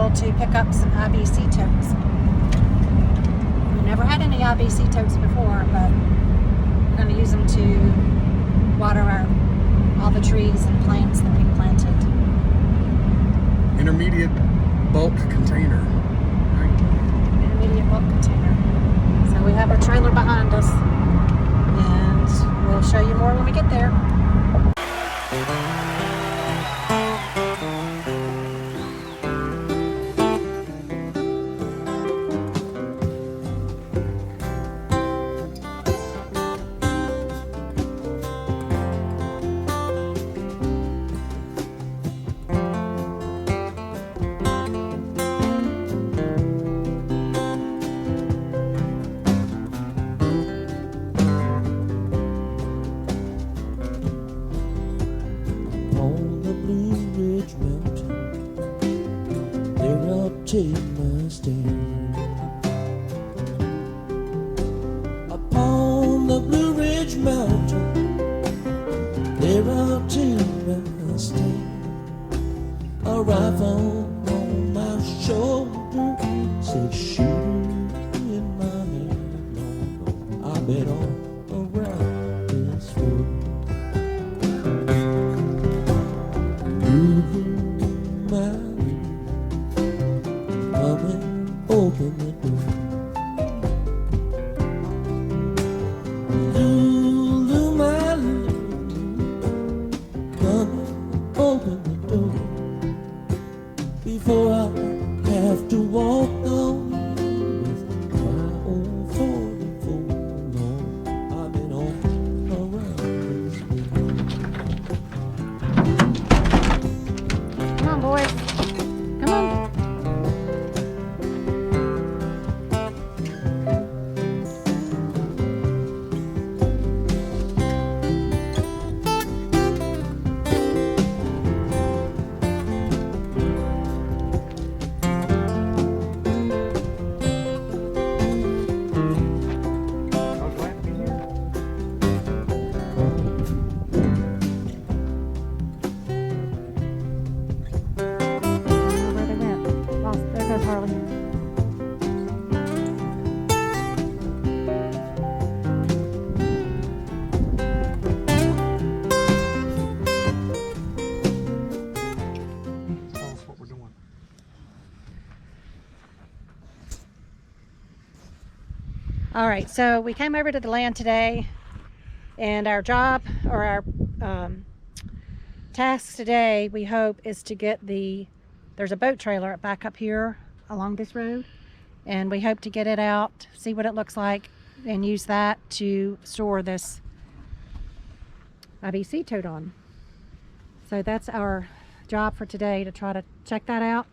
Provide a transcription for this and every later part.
trail to pick up some IBC totes. We never had any IBC totes before, but we're going to use them to water all the trees and plants that we planted. Intermediate bulk container. Right? Intermediate bulk container. So we have our trailer behind us, and we'll show you more when we get there. Take my stand upon the Blue Ridge Mountain. There I'll take my stand. A rifle on my shoulder, say shooting in my hand. I bet all around this world. Open the door. Lulu, my Lulu, come open the door before I have to walk on with my old 44. Lord, I've been all around this world. Come on, boys. Come on. All right, so we came over to the land today, and our job, or our task today, we hope, is to get there's a boat trailer back up here along this road, and we hope to get it out, see what it looks like, and use that to store this IBC tote on. So that's our job for today, to try to check that out,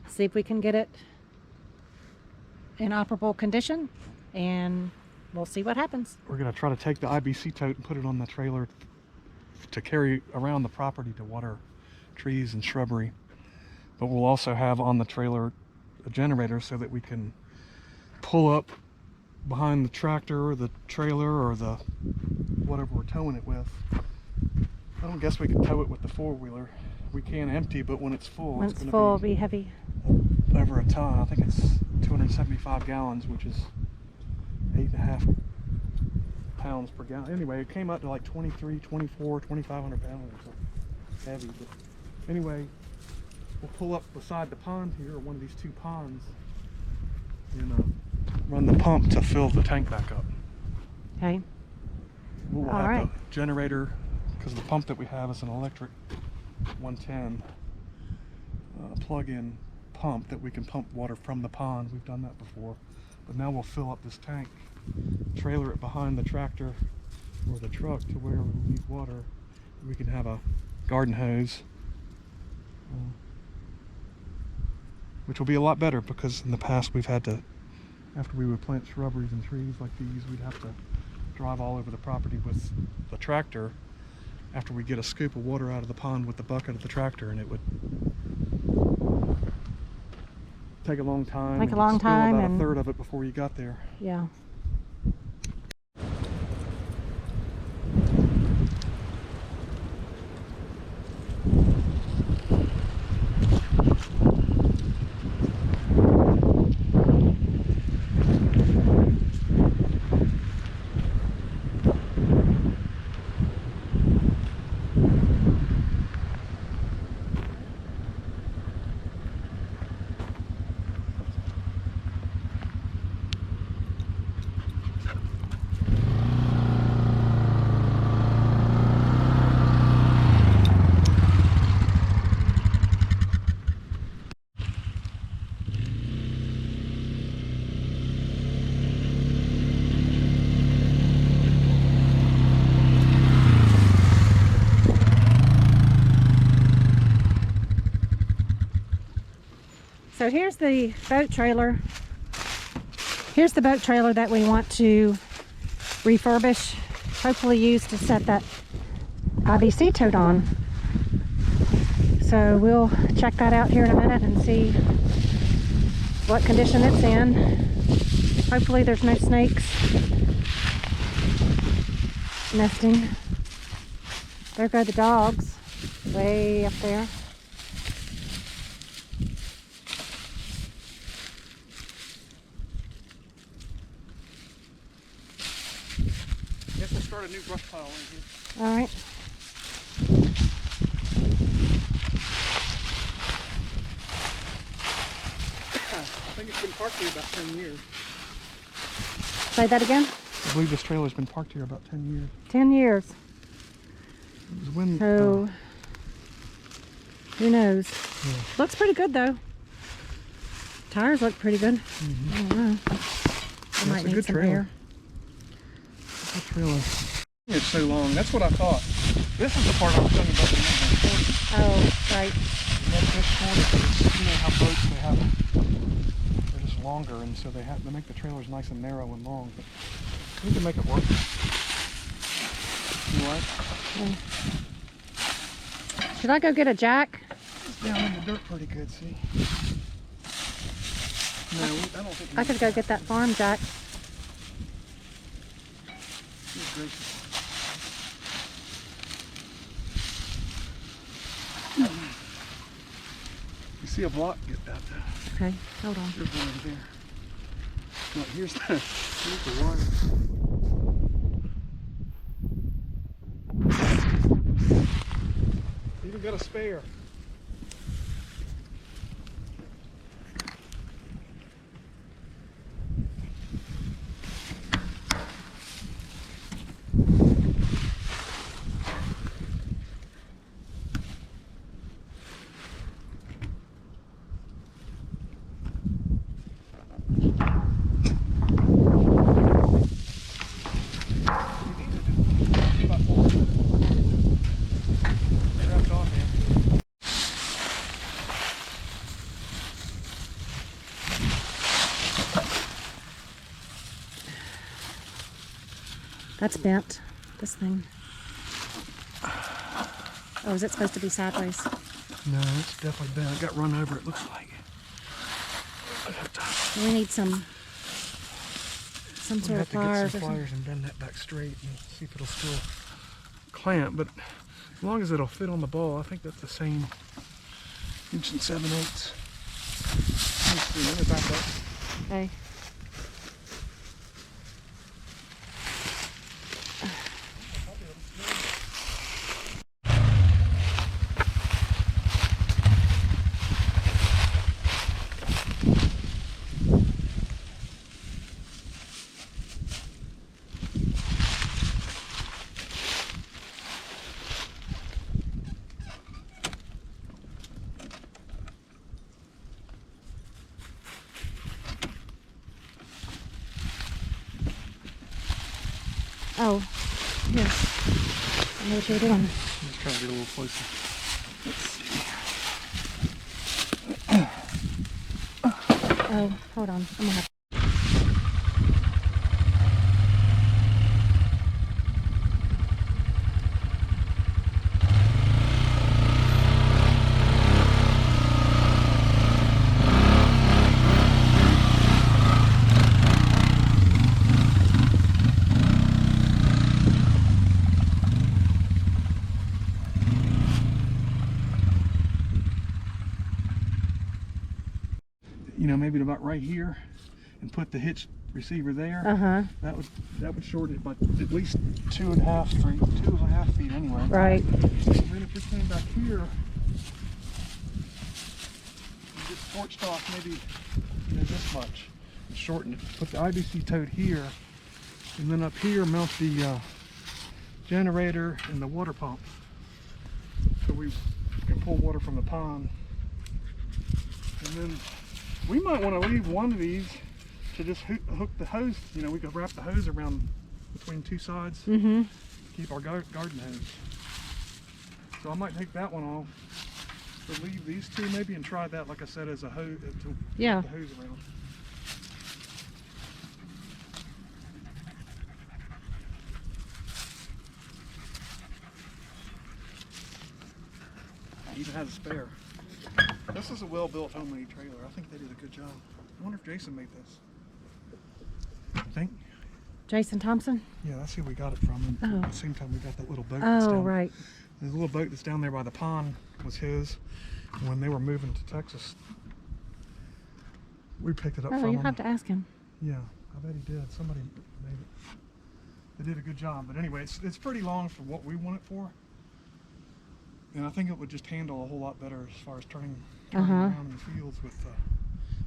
see if we can get it in operable condition, and we'll see what happens. We're going to try to take the IBC tote and put it on the trailer to carry around the property to water trees and shrubbery. But we'll also have on the trailer a generator so that we can pull up behind the tractor or the trailer or the whatever we're towing it with. I don't guess we could tow it with the four-wheeler. We can empty, but when it's full, when it's full, it'll be heavy. Over a ton. I think it's 275 gallons, which is 8.5 pounds per gallon. Anyway, it came up to like 23, 24, 2,500 pounds. So heavy. But anyway, we'll pull up beside the pond here, or one of these two ponds, and run the pump to fill the tank back up. Okay. We'll have the generator, because the pump that we have is an electric 110 plug-in pump that we can pump water from the pond. We've done that before. But now we'll fill up this tank, trailer it behind the tractor or the truck to where we need water. We can have a garden hose, which will be a lot better, because in the past we've had to, after we would plant shrubberies and trees like these, we'd have to drive all over the property with the tractor after we get a scoop of water out of the pond with the bucket of the tractor, and it would take a long time. Take a long time, about and a third of it before you got there. Yeah. So here's the boat trailer. Here's the boat trailer that we want to refurbish, hopefully use to set that IBC tote on. So we'll check that out here in a minute and see what condition it's in. Hopefully there's no snakes nesting. There go the dogs, way up there. Guess we'll start a new brush pile in here. All right. I think it's been parked here about 10 years. Say that again? I believe this trailer's been parked here about 10 years. 10 years. It was when, So, who knows? yeah. Looks pretty good though. Tires look pretty good. I don't know. I might a need good some trailer. air. Good trailer. It's so long. That's what I thought. This is the part I was talking about. Oh, right. This shorter, you know how boats they have, they're just longer, and so they make the trailers nice and narrow and long. But we can make it work. You what? Should I go get a jack? It's down in the dirt pretty good. See? No, I don't think. I could go get that farm jack. Good gracious. You see a block? Get that. Okay, hold on. There's one over there. No, here's the wire. Even got a spare. That's bent, this thing. Oh, is it supposed to be sideways? No, it's definitely bent. It got run over, it looks like. We need some We sort have of to get pliers some or something. pliers and bend that back straight and see if it'll still clamp. But as long as it'll fit on the ball, I think that's the same 1 7/8. Let me see, let me back up. Okay. Oh, yes. I know what you're doing. I'm just trying to get a little closer. Oh, hold on. I'm gonna have You know, maybe about right here, and put the hitch receiver there. Uh-huh. That would short it by at least 2.5 feet anyway. Right. And then if we came back here, and just torched off maybe this much, and shorten it. Put the IBC tote here, and then up here mount the generator and the water pump, so we can pull water from the pond. And then we might want to leave one of these to just hook the hose. You know, we could wrap the hose around between two sides. Mm-hmm. Keep our garden hose. So I might take that one off, to leave these two maybe and try that, like I said, as a hose to Yeah. the hose around. Even has a spare. This is a well-built homemade trailer. I think they did a good job. I wonder if Jason made this. I think. Jason Thompson? Yeah, that's who we got it from. And Oh. at the same time, we got that little boat. That's Oh, down. right. The little boat that's down there by the pond was his. And when they were moving to Texas, we picked it up Oh, from you him. have to ask him. Yeah, I bet he did. Somebody made it. They did a good job. But anyway, it's pretty long for what we want it for. And I think it would just handle a whole lot better as far as turning around in the fields with,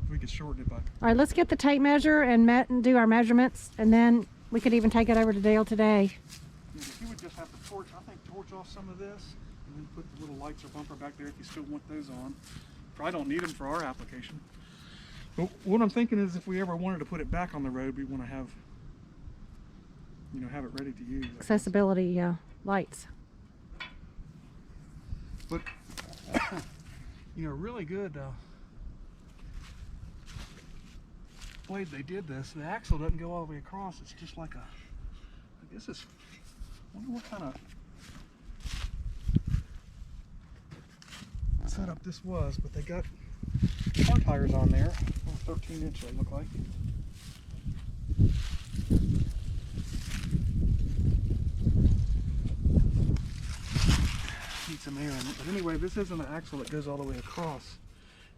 if we could shorten it by. All right, let's get the tape measure and do our measurements, and then we could even take it over to Dale today. Yeah, if you would just have to torch off some of this, and then put the little lights or bumper back there if you still want those on. Probably don't need them for our application. But what I'm thinking is if we ever wanted to put it back on the road, we want to have, have it ready to use. Accessibility lights. But, really good way they did this. The axle doesn't go all the way across. It's just like I guess it's, I wonder what kind of setup this was, but they got car tires on there. 13-inch they look like. Need some air in it. But anyway, this isn't an axle that goes all the way across.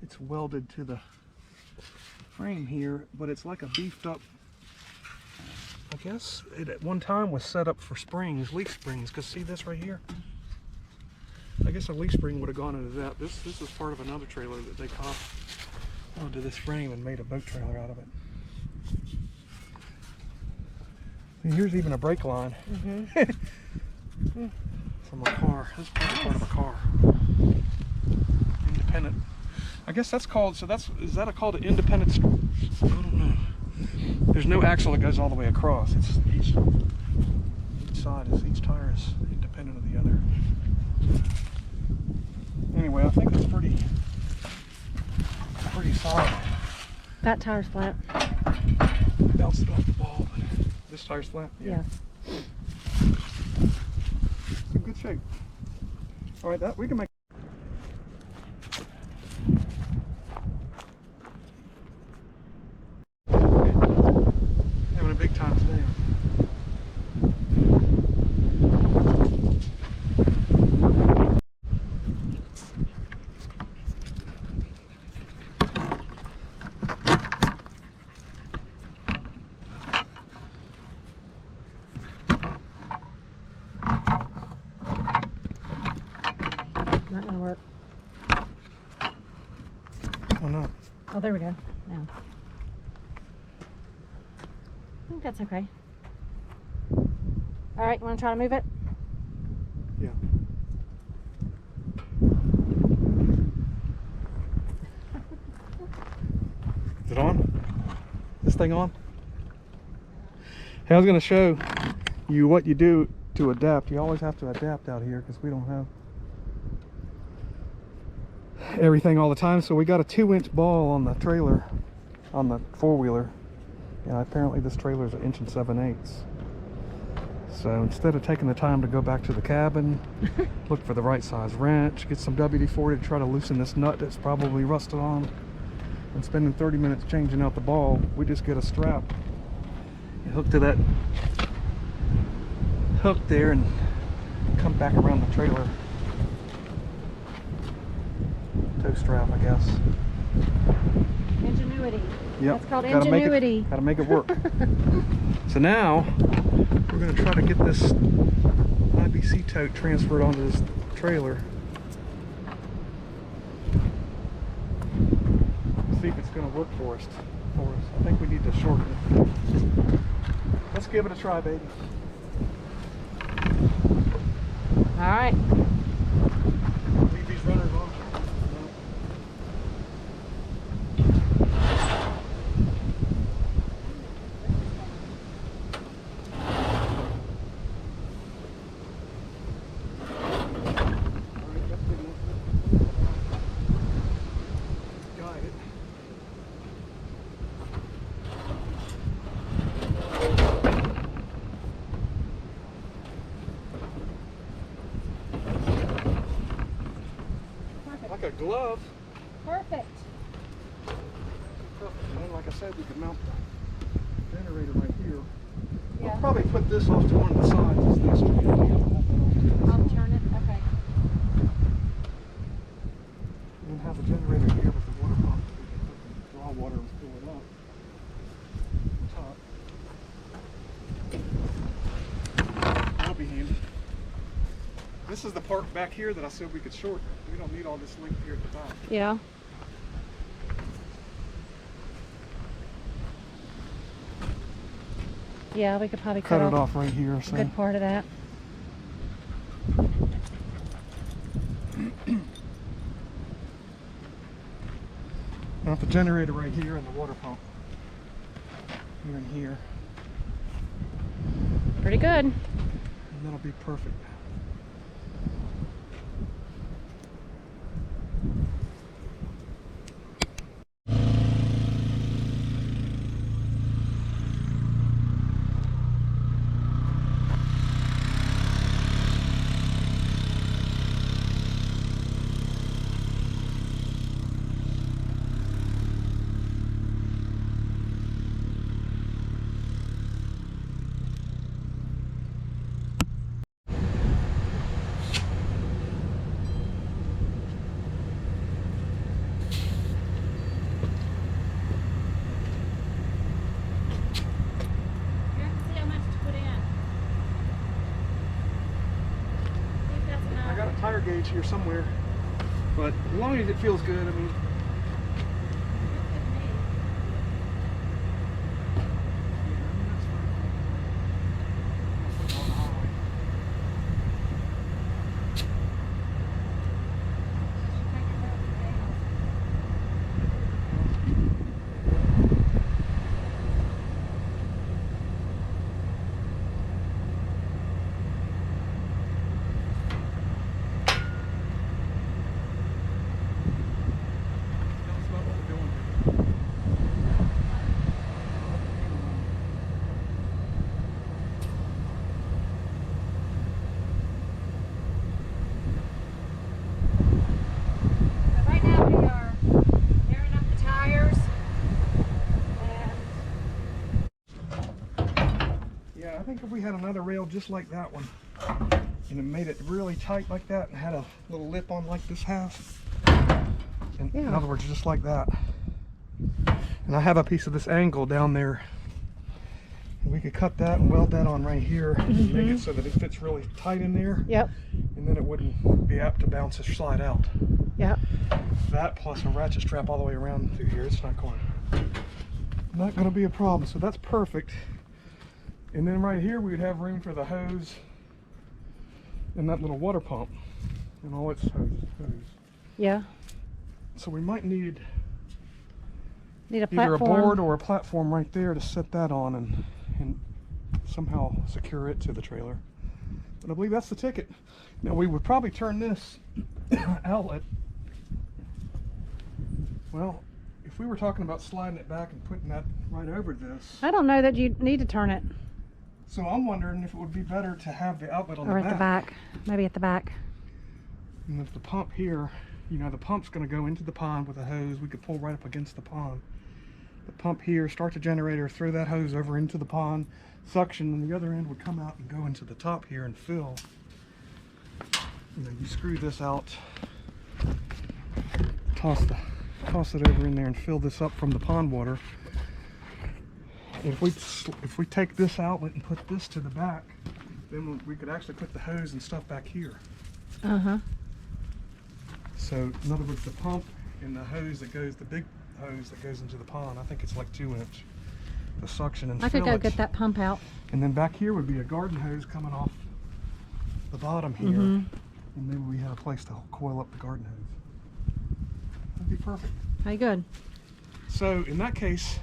It's welded to the frame here, but it's like a beefed up, I guess it at one time was set up for springs, leaf springs, because see this right here? I guess a leaf spring would have gone into that. This is part of another trailer that they caught onto this frame and made a boat trailer out of it. And here's even a brake line. From a car. This is probably part of a car. Independent. I guess that's called, is that called an independent, I don't know. There's no axle that goes all the way across. It's each tire is independent of the other. Anyway, I think it's pretty solid. That tire's flat. Bounced it off the ball. This tire's flat? Yeah. In good shape. All right, that we can make. Having a big time today. Not gonna work. Oh no. Oh, there we go. Now. I think that's okay. All right, you want to try to move it? Yeah. Is it on? This thing on? Hey, I was going to show you what you do to adapt. You always have to adapt out here because we don't have everything all the time. So we got a 2-inch ball on the trailer, on the four-wheeler. And apparently this trailer is 1 7/8 inches. So instead of taking the time to go back to the cabin, look for the right size wrench, get some WD-40 to try to loosen this nut that's probably rusted on, and spending 30 minutes changing out the ball, we just get a strap and hook to that hook there and come back around the trailer. Tow strap, I guess. Ingenuity. Yep. That's called Gotta ingenuity. Gotta make it work. So now we're gonna try to get this IBC tote transferred onto this trailer. See if it's gonna work for us. I think we need to shorten it. Let's give it a try, baby. All right. Leave these runners on. a glove. Perfect. Perfect. And then, like I said, we can mount the generator right here. Yeah. I'll probably put this off to one of the sides. This next to the idea. I'll turn it. Okay. And then have the generator here with the water pump. So we can draw water and fill it up. Top. That'll be handy. This is the part back here that I said we could short. We don't need all this length here at the back. Yeah. Yeah, we could probably Cut it off right here. a So. good part of that. Got the generator right here and the water pump here and here. Pretty good. And that'll be perfect. I got a tire gauge here somewhere, but as long as it feels good, I mean. Right now we are airing up the tires. Yeah, I think if we had another rail just like that one, and it made it really tight like that, and had a little lip on like this has, and in Yeah. other words, just like that. And I have a piece of this angle down there. And we could cut that and weld that on right here, and make it so that it fits really tight in there, Yep. and then it wouldn't be apt to bounce or slide out. Yep. That plus a ratchet strap all the way around through here, it's not going to be a problem. So that's perfect. And then right here we would have room for the hose and that little water pump and all its hose. Yeah. So we might need Need a either a platform. board or a platform right there to set that on and somehow secure it to the trailer. But I believe that's the ticket. Now we would probably turn this outlet. Well, if we were talking about sliding it back and putting that right over this, I don't know that you need to turn it. so I'm wondering if it would be better to have the outlet on Or the at the back. Maybe at the back. And if the pump here, you know, the pump's going to go into the pond with a hose, we could pull right up against the pond. The pump here, start the generator, throw that hose over into the pond, suction, and the other end would come out and go into the top here and fill. You know, you screw this out, toss it over in there and fill this up from the pond water. If we take this outlet and put this to the back, then we could actually put the hose and stuff back here. Uh-huh. So in other words, the pump and the hose that goes, the big hose that goes into the pond, I think it's like 2 inch. The suction and I could fill go it. get that pump out. And then back here would be a garden hose coming off the bottom here. Mhm. And maybe we had a place to coil up the garden hose. That'd be perfect. Hey, good. So in that case,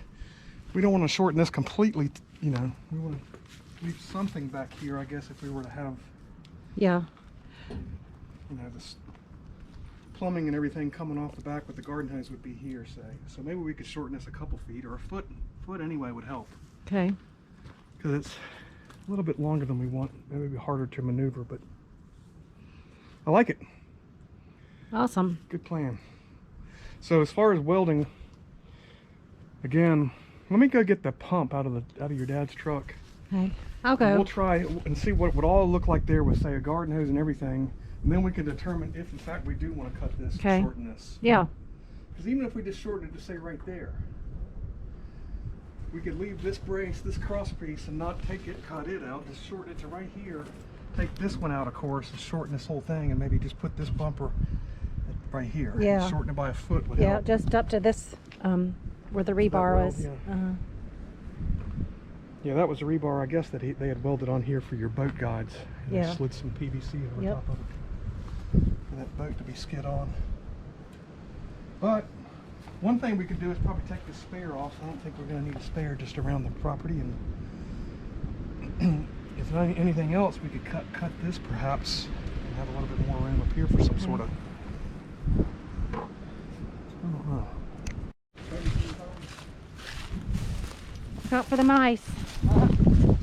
we don't want to shorten this completely, you know, we want to leave something back here, I guess, if we were to have, Yeah. you know, this plumbing and everything coming off the back, but the garden hose would be here, say. So maybe we could shorten this a couple feet, or a foot anyway would help. Okay. Because it's a little bit longer than we want. Maybe it'd be harder to maneuver, but I like it. Awesome. Good plan. So as far as welding, again, let me go get the pump out of your dad's truck. Okay. I'll And we'll go. try and see what it would all look like there with, say, a garden hose and everything, and then we can determine if in fact we do want to cut this, Okay. and shorten this. Yeah. Because even if we just shorten it to say right there, we could leave this brace, this cross piece, and not cut it out, just shorten it to right here. Take this one out, of course, and shorten this whole thing, and maybe just put this bumper right here. Yeah. Shorten it by a foot would Yeah, help. just up to this, where the rebar weld, was. yeah. Uh-huh. Yeah, that was a rebar, I guess, that they had welded on here for your boat guides. And Yeah. they slid some PVC over Yep. top of it for that boat to be skid on. But one thing we could do is probably take the spare off. I don't think we're going to need a spare just around the property. And if not anything else, we could cut this perhaps and have a little bit more room up here for some sort of. I don't know. Look out for the mice.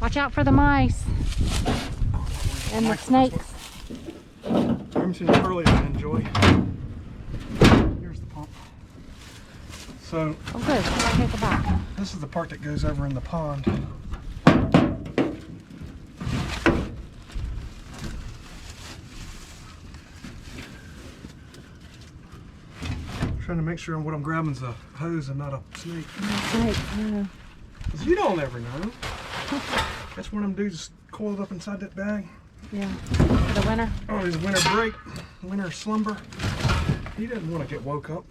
Watch out for the mice. And the snakes. I'm seeing earlier to enjoy. Here's the pump. So Oh good, right here at the back. this is the part that goes over in the pond. Trying to make sure what I'm grabbing is a hose and not a snake. Snake, yeah. 'Cause you don't ever know. That's one of them dudes coiled up inside that bag. Yeah. For the winter. Oh, his winter break, winter slumber. He doesn't want to get woke up.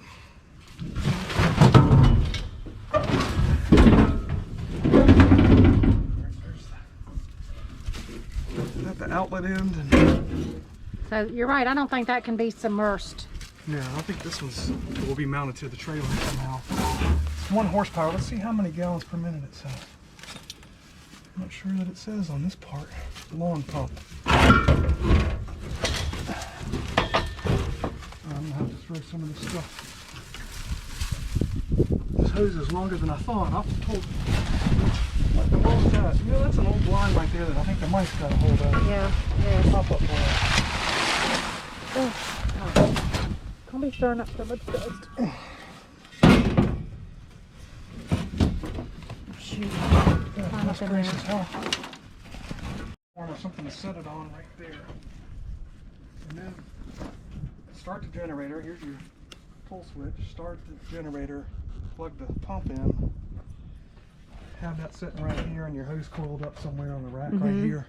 Is that the outlet end? And So you're right, I don't think that can be submersed. yeah, I think this one's will be mounted to the trailer somehow. It's 1 horsepower. Let's see how many gallons per minute it says. I'm not sure that it says on this part. Lawn pump. I'm gonna have to throw some of this stuff. This hose is longer than I thought. I was told. What the hell is that? You know, that's an old line right there that I think the mice got a hold of. Yeah, yeah. Pop-up line. Oh. Don't be stirring up so much dust. Shoot. Yeah, Climb that's up in there. gracious hell. Or something to set it on right there. And then start the generator. Here's your pull switch. Start the generator. Plug the pump in. Have that sitting right here and your hose coiled up somewhere on the rack right here.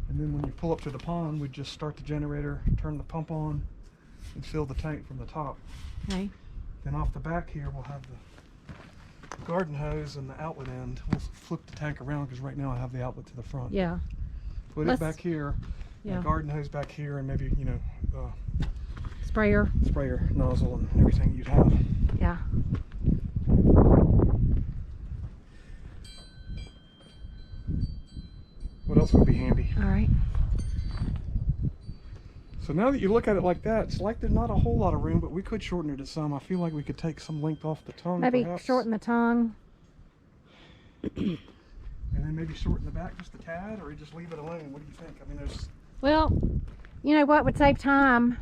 And then when you pull up to the pond, we just start the generator, turn the pump on, and fill the tank from the top. Okay. Then off the back here, we'll have the garden hose and the outlet end. We'll flip the tank around because right now I have the outlet to the front. Yeah. Put Let's- it back here, Yeah. the garden hose back here, and maybe, you know, Sprayer. sprayer nozzle and everything you'd have. Yeah. What else would be handy? All right. So now that you look at it like that, it's like there's not a whole lot of room, but we could shorten it to some. I feel like we could take some length off the tongue, Maybe perhaps. shorten the tongue. And then maybe shorten the back just a tad, or just leave it alone. What do you think? I mean, there's... Well, you know what would save time?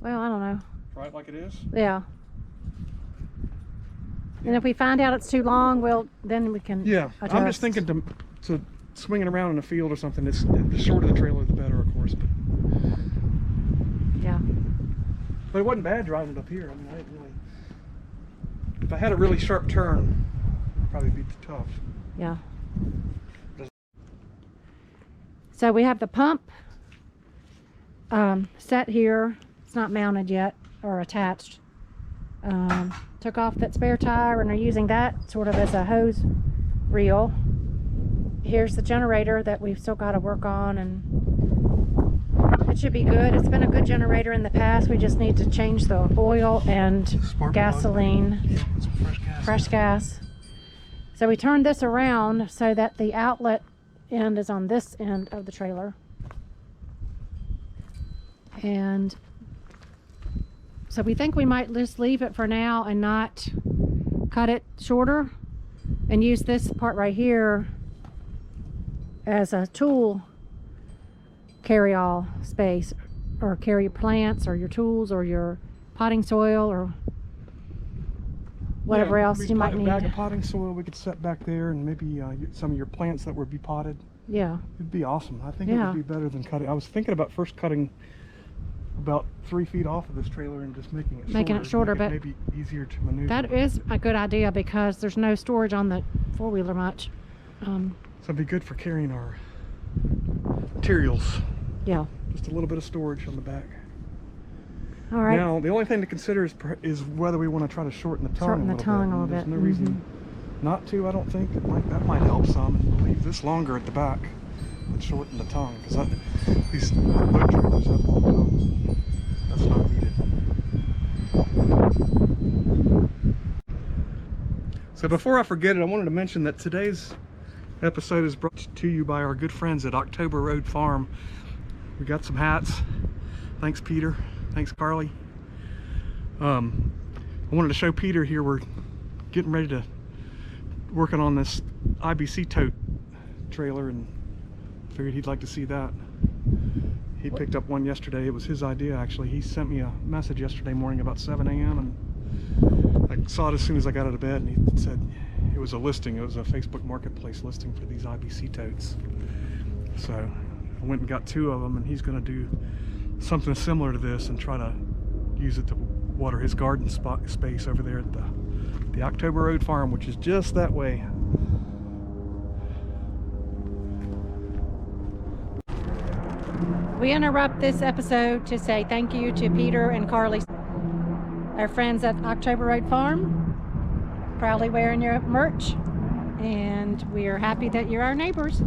Well, I don't know. Try it like it is? Yeah. And if we find out it's too long, well, then we can Yeah, adjust. I'm just thinking to swing it around in a field or something. It's the shorter the trailer, the better, of course. Yeah. But it wasn't bad driving it up here. I mean, I didn't really. If I had a really sharp turn, it'd probably be tough. Yeah. So we have the pump set here. It's not mounted yet or attached. Took off that spare tire and are using that sort of as a hose reel. Here's the generator that we've still got to work on, and it should be good. It's been a good generator in the past. We just need to change the oil and Spark plug. gasoline. Yeah, put some fresh gas. Fresh gas. So we turned this around so that the outlet end is on this end of the trailer. And so we think we might just leave it for now and not cut it shorter and use this part right here as a tool carry-all space or carry your plants or your tools or your potting soil or whatever Yeah, else we you might a need. bag of potting soil we could set back there, and maybe some of your plants that would be potted. Yeah. It'd be awesome. I think it Yeah. would be better than cutting. I was thinking about first cutting about 3 feet off of this trailer and just making it shorter, but maybe easier to maneuver. That is a good idea because there's no storage on the four-wheeler much. So it'd be good for carrying our materials. Yeah. Just a little bit of storage on the back. All right. Now, the only thing to consider is whether we want to try to shorten the tongue Shorten a the little tongue bit. a little There's bit. no reason not to, I don't think. That might help some, and we'll leave this longer at the back, but shorten the tongue, because these boat trailers have long tongues. That's not needed. So before I forget it, I wanted to mention that today's episode is brought to you by our good friends at October Road Farm. We got some hats. Thanks, Peter. Thanks, Carly. I wanted to show Peter here. We're getting ready to working on this IBC tote trailer, and figured he'd like to see that. He picked up one yesterday. It was his idea, actually. He sent me a message yesterday morning about 7 a.m. and I saw it as soon as I got out of bed, and he said it was a listing. It was a Facebook Marketplace listing for these IBC totes. So I went and got 2 of them, and he's going to do something similar to this and try to use it to water his garden space over there at the October Road Farm, which is just that way. We interrupt this episode to say thank you to Peter and Carly, our friends at October Road Farm, proudly wearing your merch, and we are happy that you're our neighbors.